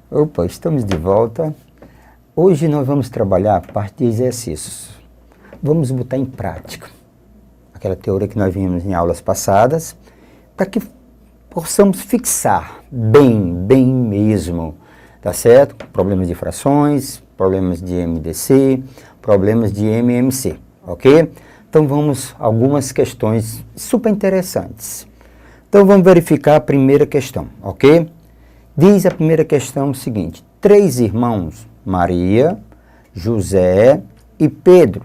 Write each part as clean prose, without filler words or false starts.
Opa, estamos de volta. Hoje nós vamos trabalhar a parte de exercícios. Vamos botar em prática aquela teoria que nós vimos em aulas passadas, para que possamos fixar bem mesmo, tá certo? Problemas de frações, problemas de MDC, problemas de MMC, ok? Então vamos a algumas questões super interessantes. Então vamos verificar a primeira questão, ok? Diz a primeira questão o seguinte: 3 irmãos, Maria, José e Pedro,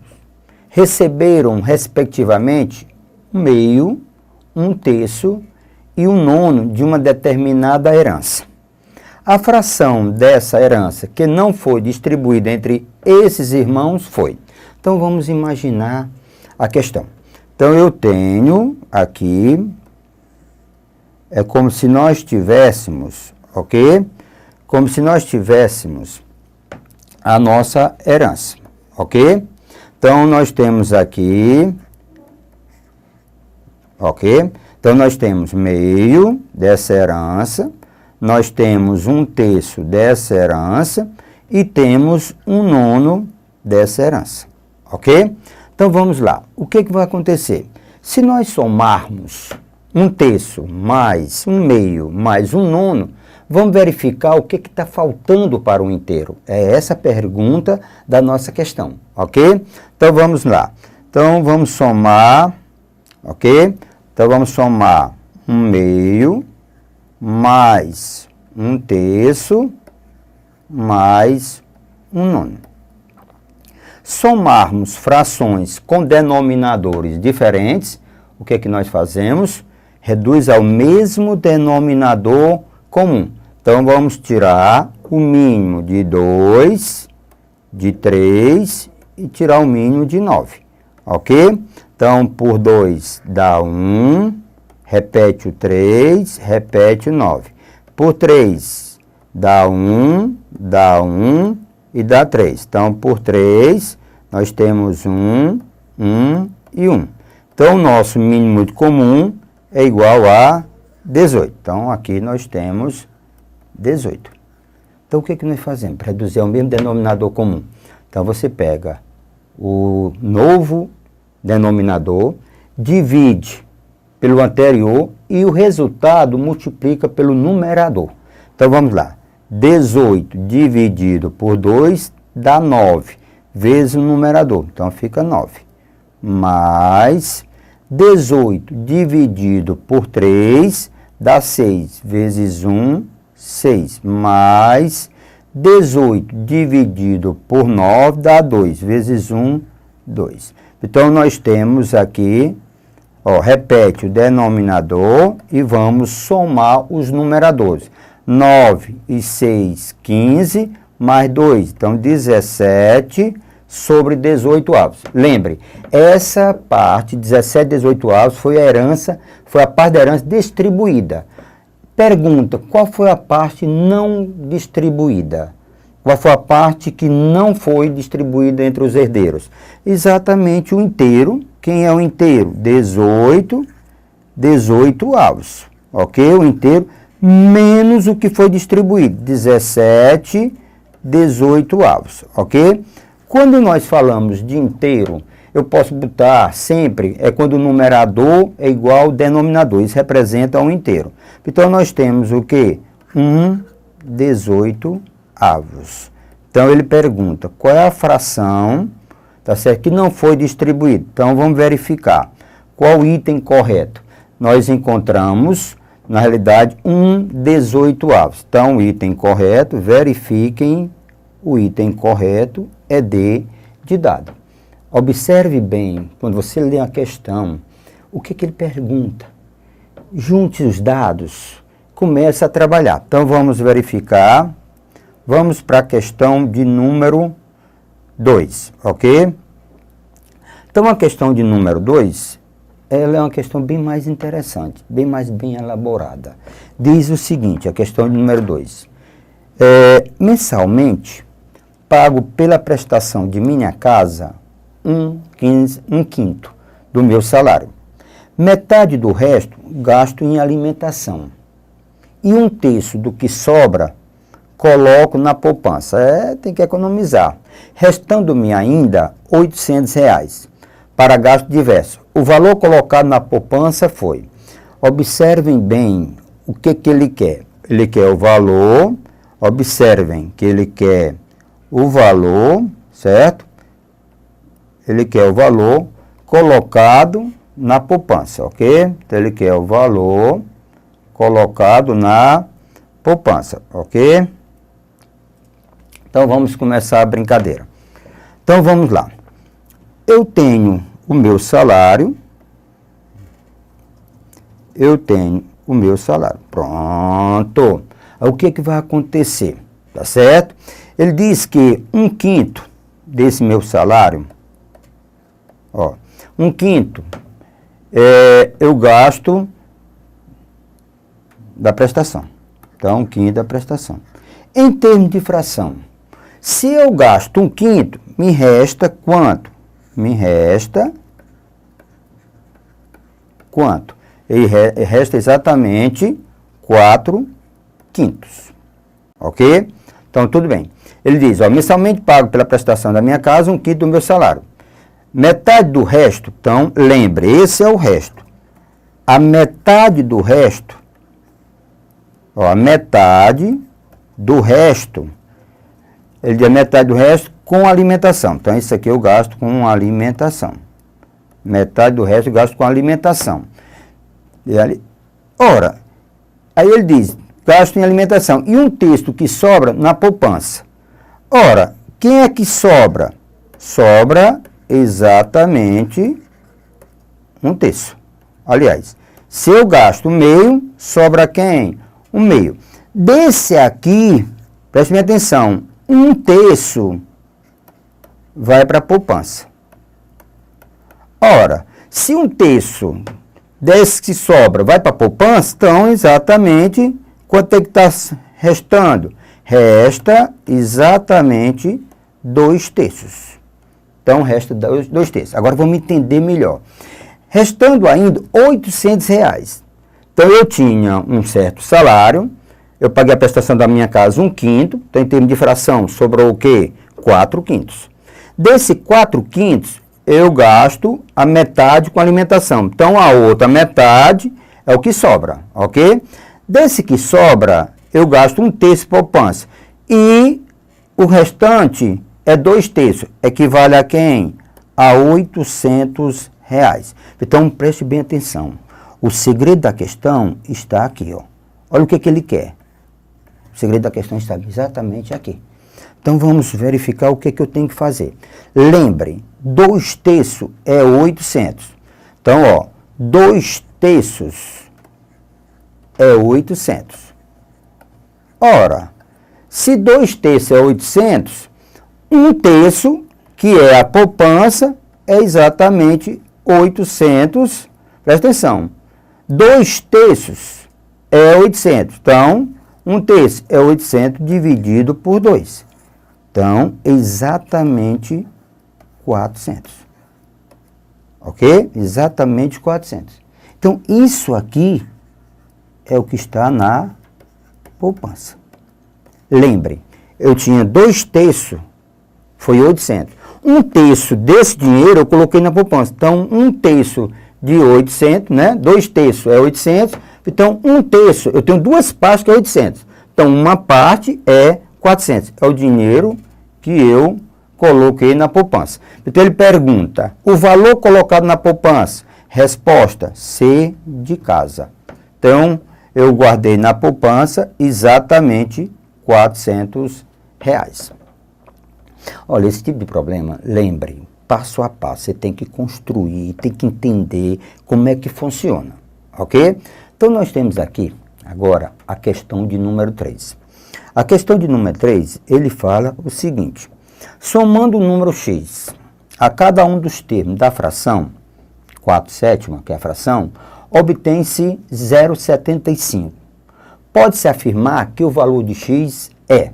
receberam, respectivamente, 1/2, 1/3 e 1/9 de uma determinada herança. A fração dessa herança que não foi distribuída entre esses irmãos foi. Então vamos imaginar a questão. Então eu tenho aqui, é como se nós tivéssemos, ok? Como se nós tivéssemos a nossa herança, ok? Então nós temos aqui, ok? Então nós temos 1/2 dessa herança, nós temos 1/3 dessa herança e temos 1/9 dessa herança, ok? Então vamos lá, o que vai acontecer? Se nós somarmos 1/3 mais 1/2 mais 1/9, vamos verificar o que está faltando para o inteiro. É essa a pergunta da nossa questão, ok? Então vamos lá. Então vamos somar, ok? Então vamos somar 1/2 mais 1/3 mais 1/9. Somarmos frações com denominadores diferentes, o que nós fazemos? Reduz ao mesmo denominador comum. Então vamos tirar o mínimo de 2, de 3 e tirar o mínimo de 9, ok? Então por 2 dá 1, repete o 3, repete o 9. Por 3 dá 1 e dá 3. Então por 3 nós temos 1, 1 e 1. Então o nosso mínimo de comum é igual a 18. Então aqui nós temos 18. Então o que nós fazemos? Para reduzir ao mesmo denominador comum. Então você pega o novo denominador, divide pelo anterior e o resultado multiplica pelo numerador. Então vamos lá. 18 dividido por 2 dá 9, vezes o numerador. Então fica 9. Mais 18 dividido por 3 dá 6, vezes 1, 6. Mais 18 dividido por 9 dá 2, vezes 1, 2. Então nós temos aqui, ó, repete o denominador e vamos somar os numeradores. 9 e 6, 15, mais 2, então 17 sobre 18 avos. Lembre, essa parte, 17 18 avos, foi a parte da herança distribuída. Pergunta, qual foi a parte não distribuída? Qual foi a parte que não foi distribuída entre os herdeiros? Exatamente o inteiro. Quem é o inteiro? 18 avos, ok? O inteiro menos o que foi distribuído, 17 18 avos, ok? Quando nós falamos de inteiro, eu posso botar sempre, quando o numerador é igual ao denominador, isso representa um inteiro. Então nós temos o quê? 18 avos. Então ele pergunta, qual é a fração, tá certo, que não foi distribuída? Então vamos verificar qual o item correto. Nós encontramos, na realidade, 18 avos. Então o item correto, verifiquem, o item correto é D de dado. Observe bem, quando você lê a questão, o que ele pergunta. Junte os dados, comece a trabalhar. Então vamos verificar, vamos para a questão de número 2, ok? Então a questão de número 2, ela é uma questão bem mais interessante, bem elaborada. Diz o seguinte, a questão de número 2. Mensalmente, pago pela prestação de minha casa 1/5 do meu salário. Metade do resto gasto em alimentação. E 1/3 do que sobra coloco na poupança. Tem que economizar. Restando-me ainda R$ 800 para gasto diverso. O valor colocado na poupança foi, observem bem o que ele quer. Ele quer o valor, observem que ele quer o valor, certo? Ele quer o valor colocado na poupança, ok? Então, ele quer o valor colocado na poupança, ok? Então, vamos começar a brincadeira. Então, vamos lá. Eu tenho o meu salário. Pronto. O que vai acontecer? Tá certo? Ele diz que 1/5 desse meu salário, ó, 1/5 eu gasto da prestação. Então, 1/5 da prestação. Em termos de fração, se eu gasto 1/5, me resta quanto? Me resta quanto? Resta exatamente 4/5. Ok? Então, tudo bem. Ele diz, ó, mensalmente pago pela prestação da minha casa 1/5 do meu salário. Metade do resto, então, lembre, esse é o resto. A metade do resto, ó, a metade do resto, ele diz a metade do resto com alimentação. Então, isso aqui eu gasto com alimentação. Metade do resto eu gasto com alimentação. Ora, aí ele diz, gasto em alimentação. E 1/3 que sobra na poupança. Ora, quem é que sobra? Sobra exatamente 1/3. Aliás, se eu gasto 1/2, sobra quem? 1/2. Desse aqui, preste atenção, 1/3 vai para a poupança. Ora, se 1/3 desse que sobra vai para a poupança, então exatamente quanto é que está restando? Resta exatamente 2/3. Então, resta 2/3. Agora, vamos entender melhor. Restando ainda R$ 800. Então, eu tinha um certo salário, eu paguei a prestação da minha casa 1/5, então, em termos de fração, sobrou o quê? 4/5. Desse 4/5, eu gasto a metade com alimentação. Então, a outra metade é o que sobra, ok? Desse que sobra, eu gasto 1/3 poupança. E o restante é 2/3. Equivale a quem? A R$ 800. Então, preste bem atenção. O segredo da questão está aqui, ó. Olha o que ele quer. O segredo da questão está exatamente aqui. Então, vamos verificar o que eu tenho que fazer. Lembre, 2/3 é 800. Então, ó, 2/3 é 800. Ora, se 2/3 é 800, 1/3, que é a poupança, é exatamente 800. Presta atenção. 2/3 é 800. Então, 1/3 é 800 dividido por 2. Então, exatamente 400. Ok? Exatamente 400. Então, isso aqui é o que está na poupança. Lembre, eu tinha 2/3, foi 800. 1/3 desse dinheiro eu coloquei na poupança. Então, 1/3 de 800, né? 2/3 é 800. Então, 1/3, eu tenho duas partes que é 800. Então, uma parte é 400. É o dinheiro que eu coloquei na poupança. Então, ele pergunta, o valor colocado na poupança? Resposta, C de casa. Então, eu guardei na poupança exatamente R$ 400. Olha, esse tipo de problema, lembre, passo a passo, você tem que construir, tem que entender como é que funciona, ok? Então, nós temos aqui, agora, a questão de número 3. A questão de número 3, ele fala o seguinte, somando o número x a cada um dos termos da fração, 4/7, que é a fração, obtém-se 0,75. Pode-se afirmar que o valor de x é.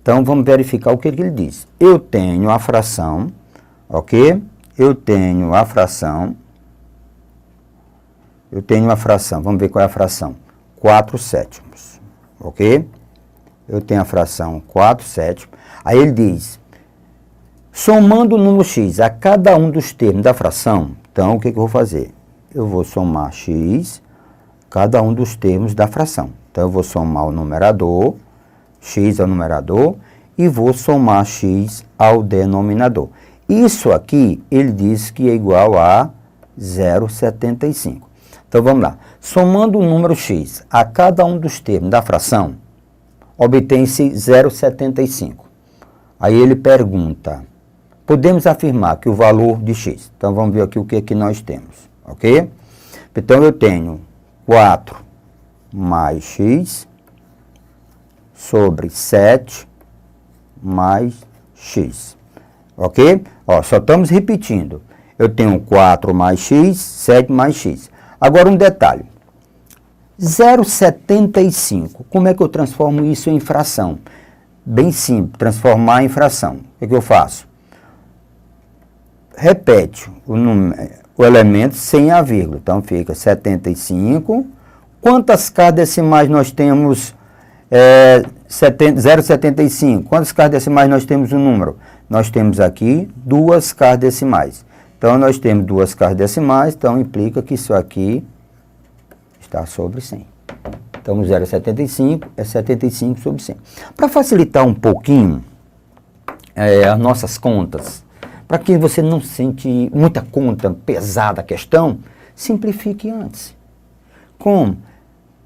Então, vamos verificar o que ele diz. Eu tenho a fração, ok? Eu tenho a fração, vamos ver qual é a fração. 4/7, ok? eu tenho a fração 4 sétimos. Aí ele diz, somando o número x a cada um dos termos da fração, então o que eu vou fazer? Eu vou somar x, cada um dos termos da fração. Então eu vou somar o numerador, x ao numerador, e vou somar x ao denominador. Isso aqui, ele diz que é igual a 0,75. Então vamos lá. Somando o número x a cada um dos termos da fração, obtém-se 0,75. Aí ele pergunta, podemos afirmar que o valor de x, então vamos ver aqui o que é que nós temos, ok? Então eu tenho 4 mais x sobre 7 mais x, ok? Ó, só estamos repetindo. Eu tenho 4 mais x, 7 mais x. Agora um detalhe. 0,75. Como é que eu transformo isso em fração? Bem simples, transformar em fração. O que eu faço? Repete o elemento sem a vírgula. Então fica 75. Quantas casas decimais nós temos? 0,75. Quantas casas decimais nós temos no número? Nós temos aqui 2 casas decimais. Então, nós temos 2 casas decimais, então implica que isso aqui está sobre 100. Então, 0,75 é 75 sobre 100. Para facilitar um pouquinho as nossas contas, para que você não sente muita conta pesada a questão, simplifique antes. Como?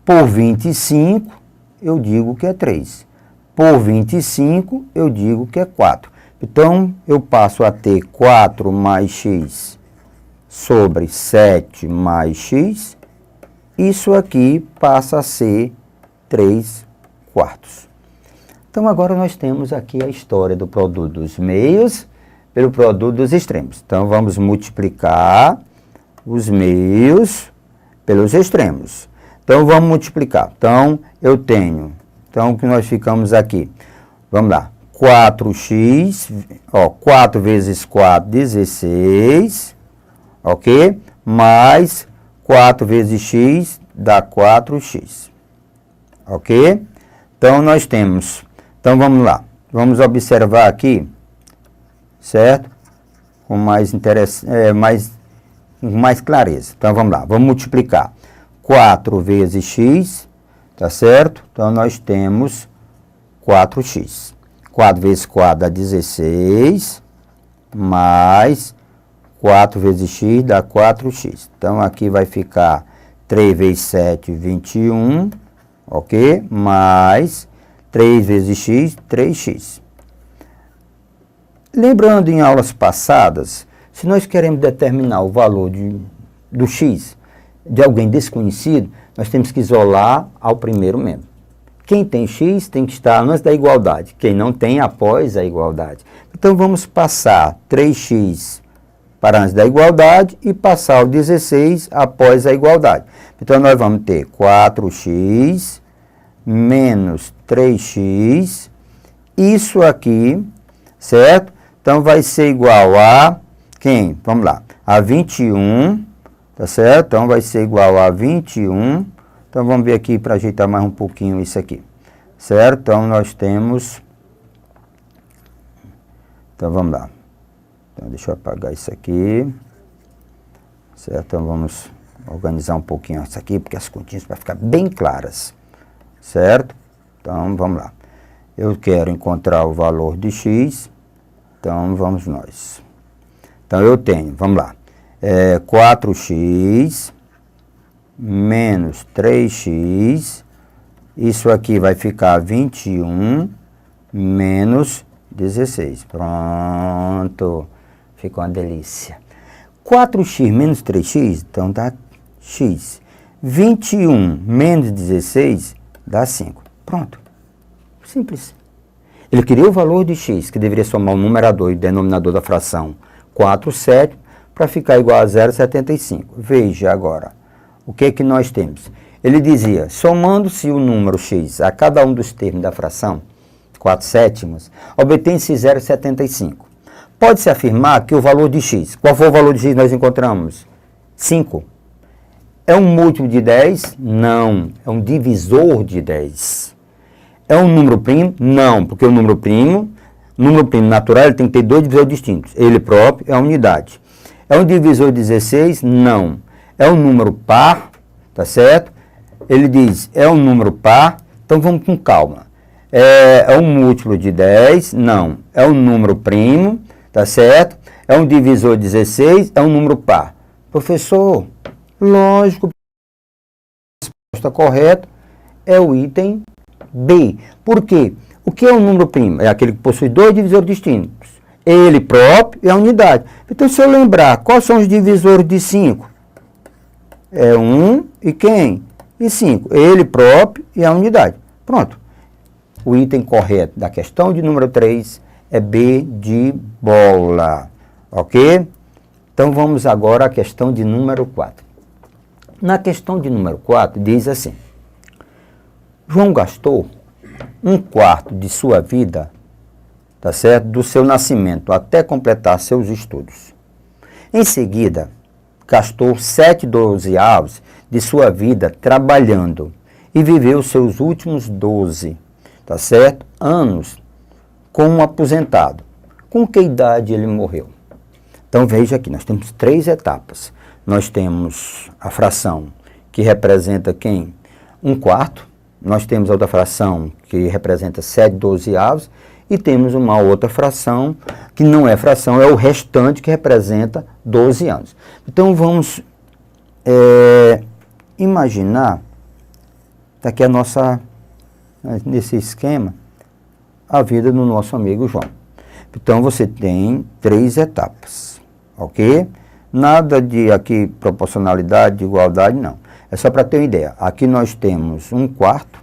Por 25, eu digo que é 3. Por 25, eu digo que é 4. Então, eu passo a ter 4 mais x sobre 7 mais x. Isso aqui passa a ser 3 quartos. Então, agora nós temos aqui a história do produto dos meios pelo produto dos extremos. Então, vamos multiplicar os meios pelos extremos. Então, vamos multiplicar. Então, eu tenho, então, o que nós ficamos aqui? Vamos lá. 4x, ó, 4 vezes 4, 16, ok? Mais 4 vezes x dá 4x, ok? Então, nós temos, então, vamos lá. Vamos observar aqui, certo? Com mais clareza. Então, vamos lá. Vamos multiplicar. 4 vezes x, tá certo? Então, nós temos 4x. 4 vezes 4 dá 16, mais 4 vezes x dá 4x. Então, aqui vai ficar 3 vezes 7, 21, ok? Mais 3 vezes x, 3x. Lembrando em aulas passadas, se nós queremos determinar o valor do x de alguém desconhecido, nós temos que isolar ao primeiro membro. Quem tem x tem que estar antes da igualdade. Quem não tem, após a igualdade. Então, vamos passar 3x para antes da igualdade e passar o 16 após a igualdade. Então, nós vamos ter 4x menos 3x. Isso aqui, certo? Então, vai ser igual a quem? Vamos lá. A 21, tá certo? Então, vai ser igual a 21. Então, vamos ver aqui para ajeitar mais um pouquinho isso aqui, certo? Então, nós temos... Então, vamos lá. Então, deixa eu apagar isso aqui, certo? Então, vamos organizar um pouquinho isso aqui, porque as continhas para ficar bem claras, certo? Então, vamos lá. Eu quero encontrar o valor de x, então, vamos nós. Então, eu tenho, vamos lá, 4x... menos 3x, isso aqui vai ficar 21 menos 16. Pronto, ficou uma delícia. 4x menos 3x, então dá x. 21 menos 16 dá 5. Pronto, simples. Ele queria o valor de x, que deveria somar o numerador e o denominador da fração 4 sétimos, para ficar igual a 0,75. Veja agora. O que é que nós temos? Ele dizia, somando-se o número x a cada um dos termos da fração, 4 sétimos, obtém-se 0,75. Pode-se afirmar que o valor de x, qual foi o valor de x que nós encontramos? 5. É um múltiplo de 10? Não, é um divisor de 10. É um número primo? Não, porque o número primo natural, ele tem que ter dois divisores distintos. Ele próprio é a unidade. É um divisor de 16? Não. É um número par, tá certo? Ele diz, é um número par, então vamos com calma. É um múltiplo de 10? Não. É um número primo, tá certo? É um divisor de 16? É um número par. Professor, lógico, a resposta correta é o item B. Por quê? O que é um número primo? É aquele que possui dois divisores distintos. Ele próprio é a unidade. Então, se eu lembrar, quais são os divisores de 5? É 1 e quem? E 5. Ele próprio e a unidade. Pronto. O item correto da questão de número 3 é B de bola. Ok? Então, vamos agora à questão de número 4. Na questão de número 4, diz assim: João gastou 1/4 de sua vida, tá certo? Do seu nascimento até completar seus estudos. Em seguida, gastou 7/12 de sua vida trabalhando e viveu seus últimos 12, tá certo? Anos como aposentado. Com que idade ele morreu? Então veja aqui, nós temos 3 etapas. Nós temos a fração que representa quem? 1/4. Nós temos outra fração que representa 7/12 e temos uma outra fração que não é fração, é o restante que representa 12 anos. Então vamos imaginar, tá aqui a nossa, nesse esquema, a vida do nosso amigo João. Então você tem 3 etapas, ok? Nada de aqui proporcionalidade, de igualdade, não. É só para ter uma ideia. Aqui nós temos 1/4,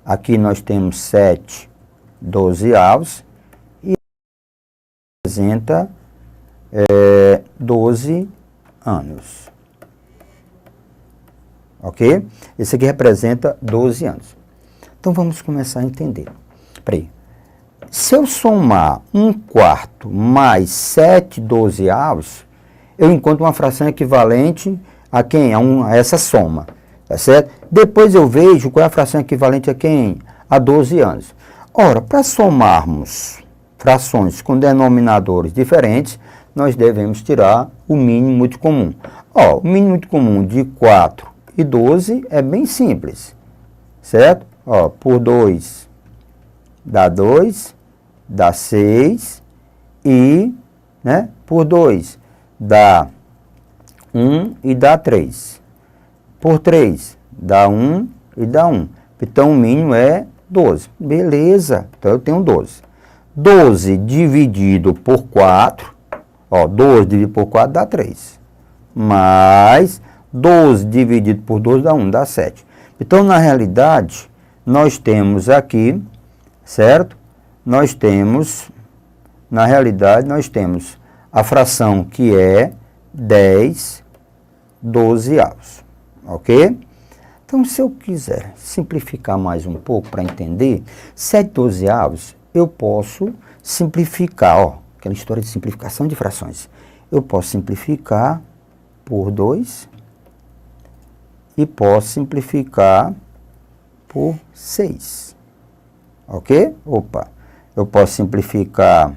aqui nós temos 7/12 e representa 12 anos. Ok? Esse aqui representa 12 anos. Então vamos começar a entender. Peraí. Se eu somar 1/4 mais 7/12, eu encontro uma fração equivalente a quem? A essa soma, tá certo? Depois eu vejo qual é a fração equivalente a quem? A 12 anos. Ora, para somarmos frações com denominadores diferentes, nós devemos tirar o mínimo muito comum. O mínimo muito comum de 4 e 12 é bem simples, certo? Por 2 dá 2, dá 6 e, por 2 dá 1 e dá 3. Por 3 dá 1 e dá 1. Então o mínimo é 12. Beleza, então eu tenho 12. 12 dividido por 4, 12 dividido por 4 dá 3. Mais 12 dividido por 12 dá 1, dá 7. Então, na realidade, nós temos aqui, certo? Nós temos, na realidade, nós temos a fração que é 10/12, ok? Então, se eu quiser simplificar mais um pouco para entender, 7/12 eu posso simplificar, aquela história de simplificação de frações. Eu posso simplificar por 2 e posso simplificar por 6, ok? Eu posso simplificar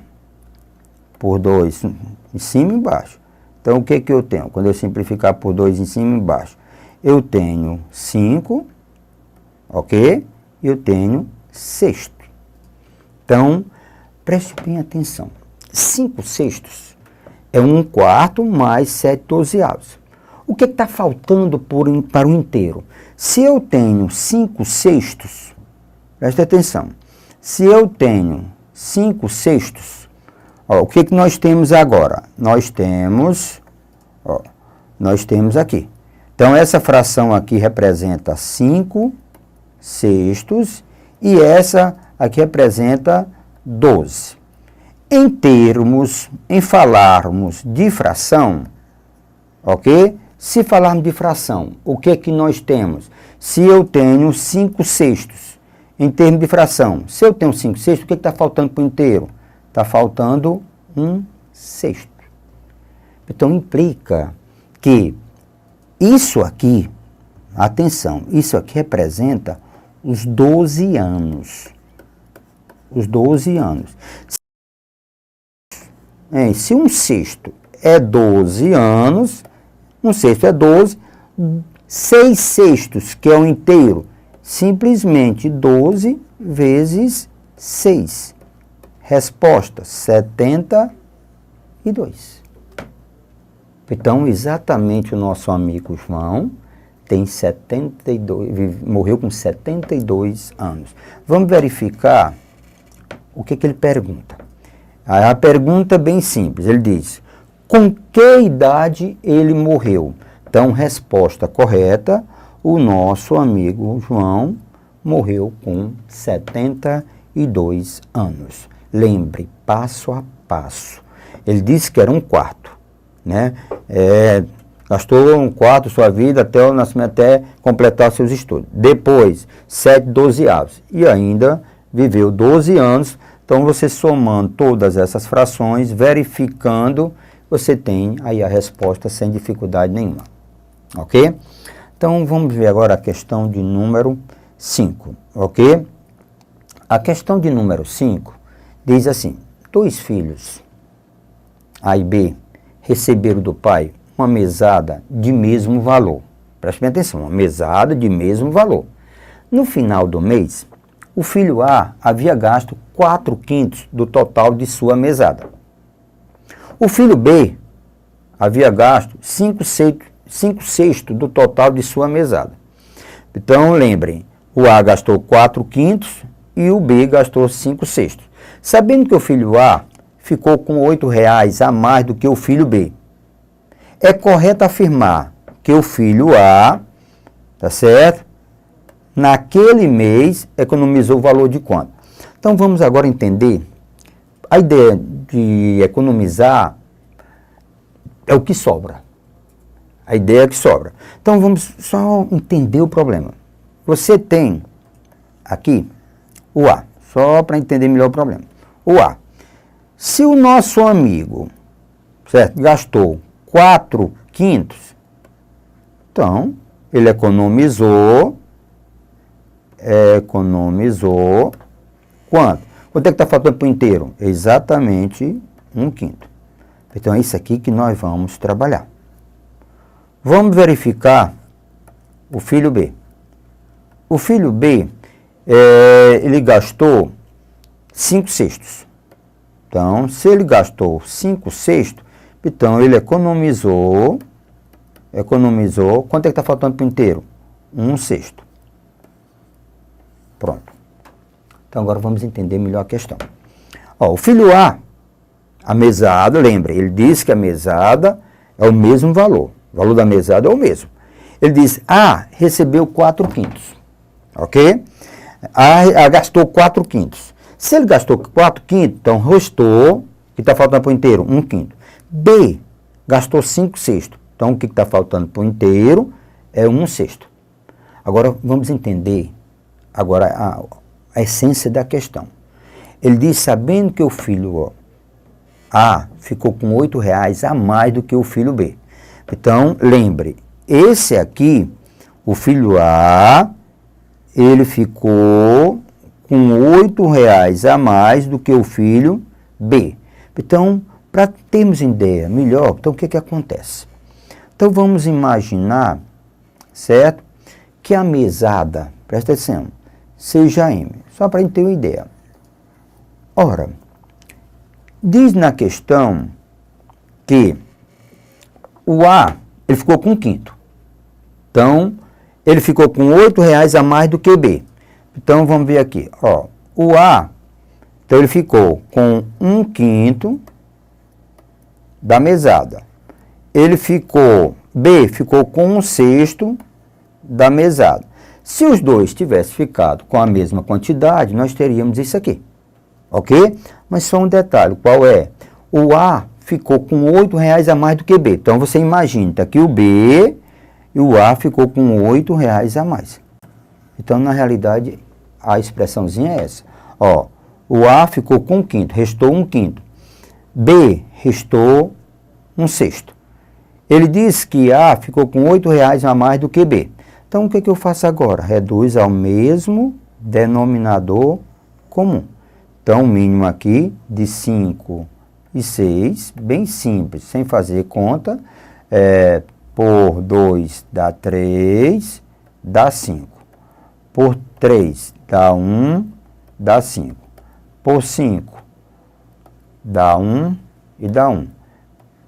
por 2 em cima e embaixo. Então, o que que eu tenho? Quando eu simplificar por 2 em cima e embaixo, eu tenho 5, ok? E eu tenho sexto. Então, preste bem atenção. 5/6 é 1/4 mais 7/12. O que está faltando para o inteiro? Se eu tenho 5/6, preste atenção. Se eu tenho 5/6, o que que nós temos agora? Nós temos aqui. Então, essa fração aqui representa 5/6 e essa aqui representa 12. Em falarmos de fração, ok? Se falarmos de fração, o que que nós temos? Se eu tenho 5/6, em termos de fração, se eu tenho 5/6, o que está faltando para o inteiro? Está faltando 1/6. Então, implica que isso aqui, atenção, isso aqui representa os 12 anos. Os 12 anos. Se um sexto é 12 anos, um sexto é 12, 6 sextos, que é o inteiro, simplesmente 12 vezes 6. Resposta, 72. Então, exatamente o nosso amigo João tem 72, morreu com 72 anos. Vamos verificar o que ele pergunta. A pergunta é bem simples, ele diz, com que idade ele morreu? Então, resposta correta, o nosso amigo João morreu com 72 anos. Lembre, passo a passo. Ele disse que era um quarto, né? Gastou um quarto da sua vida até o nascimento, até completar seus estudos. Depois, 7 dozeavos. E ainda viveu 12 anos. Então, você somando todas essas frações, verificando, você tem aí a resposta sem dificuldade nenhuma. Ok? Então, vamos ver agora a questão de número 5. Ok? A questão de número 5 diz assim, 2 filhos, A e B, receberam do pai uma mesada de mesmo valor. Preste bem atenção, uma mesada de mesmo valor. No final do mês, o filho A havia gasto 4/5 do total de sua mesada. O filho B havia gasto 5/6 do total de sua mesada. Então, lembrem, o A gastou 4/5 e o B gastou 5/6. Sabendo que o filho A ficou com R$8 a mais do que o filho B, é correto afirmar que o filho A, tá certo? Naquele mês, economizou o valor de quanto? Então, vamos agora entender. A ideia de economizar é o que sobra. A ideia é que sobra. Então, vamos só entender o problema. Você tem aqui o A, só para entender melhor o problema. O A. Se o nosso amigo, certo, gastou 4/5, então, ele economizou quanto? Quanto é que está faltando para o inteiro? Exatamente 1/5. Então, é isso aqui que nós vamos trabalhar. Vamos verificar o filho B. O filho B, ele gastou 5/6. Então, se ele gastou 5/6, então ele economizou, quanto é que está faltando para o inteiro? 1/6. Pronto. Então, agora vamos entender melhor a questão. O filho A, a mesada, lembre, ele disse que a mesada é o mesmo valor. O valor da mesada é o mesmo. Ele diz, A recebeu 4/5. Ok? A gastou 4/5. Se ele gastou 4/5, então restou, que está faltando para o inteiro? 1/5. B gastou 5/6. Então, o que está faltando para o inteiro é 1/6. Agora, vamos entender agora a essência da questão. Ele diz, sabendo que o filho A ficou com R$8 a mais do que o filho B. Então, lembre, esse aqui, o filho A, ele ficou com R$8 a mais do que o filho B. Então, para termos ideia melhor, então o que acontece? Então, vamos imaginar, certo? Que a mesada, presta atenção, seja M, só para a gente ter uma ideia. Ora, diz na questão que o A, ele ficou com 1/5. Então, ele ficou com R$8 a mais do que o B. Então, vamos ver aqui. O A, então ele ficou com 1/5 da mesada. B ficou com 1/6 da mesada. Se os dois tivessem ficado com a mesma quantidade, nós teríamos isso aqui. Ok? Mas só um detalhe, qual é? O A ficou com R$8 a mais do que B. Então, você imagina, tá aqui o B e o A ficou com R$8 a mais. Então, na realidade, a expressãozinha é essa. O A ficou com 1/5, restou 1/5. B restou 1/6. Ele diz que A ficou com R$8 a mais do que B. Então, o que eu faço agora? Reduz ao mesmo denominador comum. Então, o mínimo aqui de 5 e 6, bem simples, sem fazer conta, por 2 dá 3, dá 5. Por 3 dá 1, dá 5. Por 5 dá 1 e dá 1.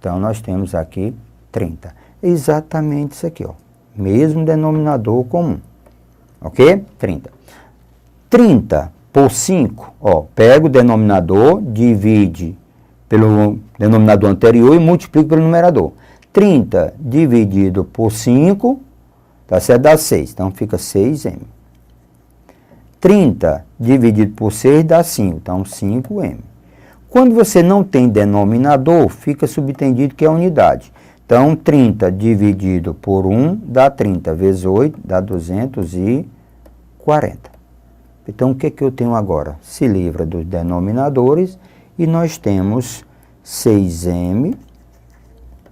Então, nós temos aqui 30. Exatamente isso aqui, ó. Mesmo denominador comum. Ok? 30. 30 por 5, ó, pega o denominador, divide pelo denominador anterior e multiplica pelo numerador. 30 dividido por 5, tá certo? Dá 6. Então, fica 6m. 30 dividido por 6 dá 5. Então, 5m. Quando você não tem denominador, fica subentendido que é unidade. Então, 30 dividido por 1 dá 30, vezes 8 dá 240. Então, o que eu tenho agora? Se livra dos denominadores e nós temos 6m,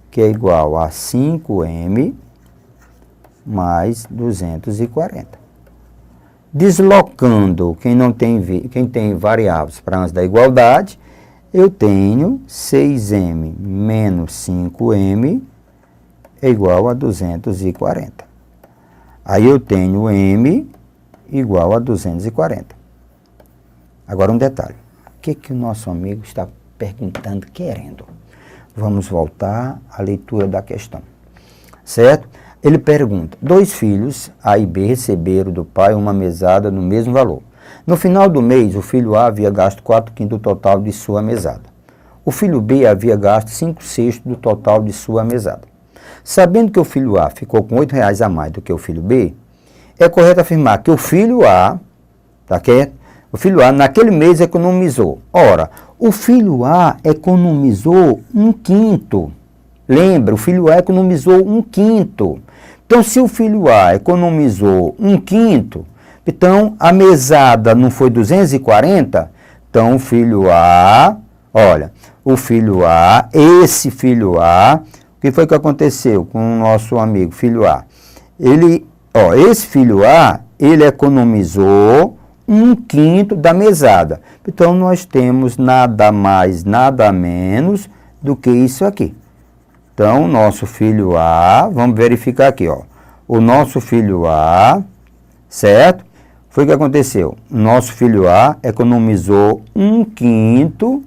que é igual a 5m mais 240. Deslocando quem tem variáveis para antes da igualdade, eu tenho 6m menos 5m é igual a 240. Aí eu tenho m igual a 240. Agora um detalhe. O que o nosso amigo está perguntando, querendo? Vamos voltar à leitura da questão. Certo? Ele pergunta, 2 filhos, A e B, receberam do pai uma mesada no mesmo valor. No final do mês, o filho A havia gasto 4/5 do total de sua mesada. O filho B havia gasto 5/6 do total de sua mesada. Sabendo que o filho A ficou com R$8 a mais do que o filho B, é correto afirmar que o filho A, tá certo? O filho A naquele mês economizou. Ora, o filho A economizou 1/5. Lembra, o filho A economizou 1/5. Então, se o filho A economizou 1/5, então a mesada não foi 240, então o filho A, olha, o filho A, esse filho A, o que foi que aconteceu com o nosso amigo filho A? Esse filho A, ele economizou 1/5 da mesada. Então, nós temos nada mais, nada menos do que isso aqui. Então, nosso filho A, vamos verificar aqui, ó. O nosso filho A, certo? Foi o que aconteceu. Nosso filho A economizou 1/5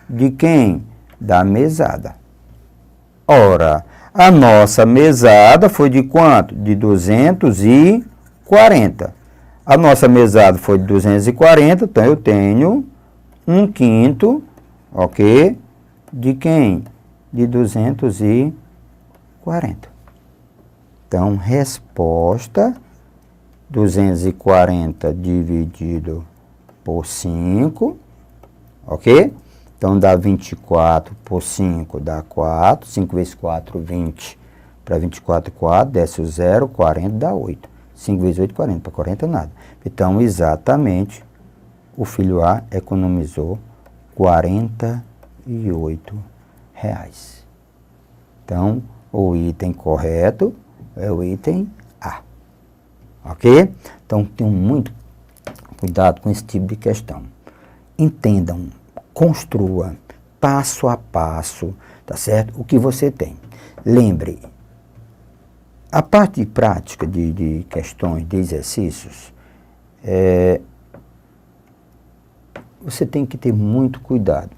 de quem? Da mesada. Ora, a nossa mesada foi de quanto? De 240. A nossa mesada foi de 240, então eu tenho 1/5, ok? De quem? De 240. Então, resposta, 240 dividido por 5, ok? Então, dá 24 por 5, dá 4. 5 vezes 4, 20. Para 24, 4, desce o 0, 40, dá 8. 5 vezes 8, 40. Para 40, nada. Então, exatamente, o filho A economizou R$48. Então, o item correto é o item A. Ok? Então, tenham muito cuidado com esse tipo de questão. Entendam, construa passo a passo, tá certo? O que você tem. Lembre, a parte prática de questões, de exercícios, você tem que ter muito cuidado.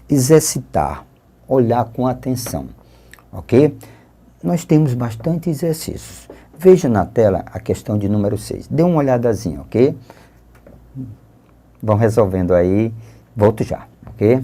Exercitar, olhar com atenção, ok? Nós temos bastante exercícios. Veja na tela a questão de número 6. Dê uma olhadazinha, ok? Vão resolvendo aí. Volto já, ok?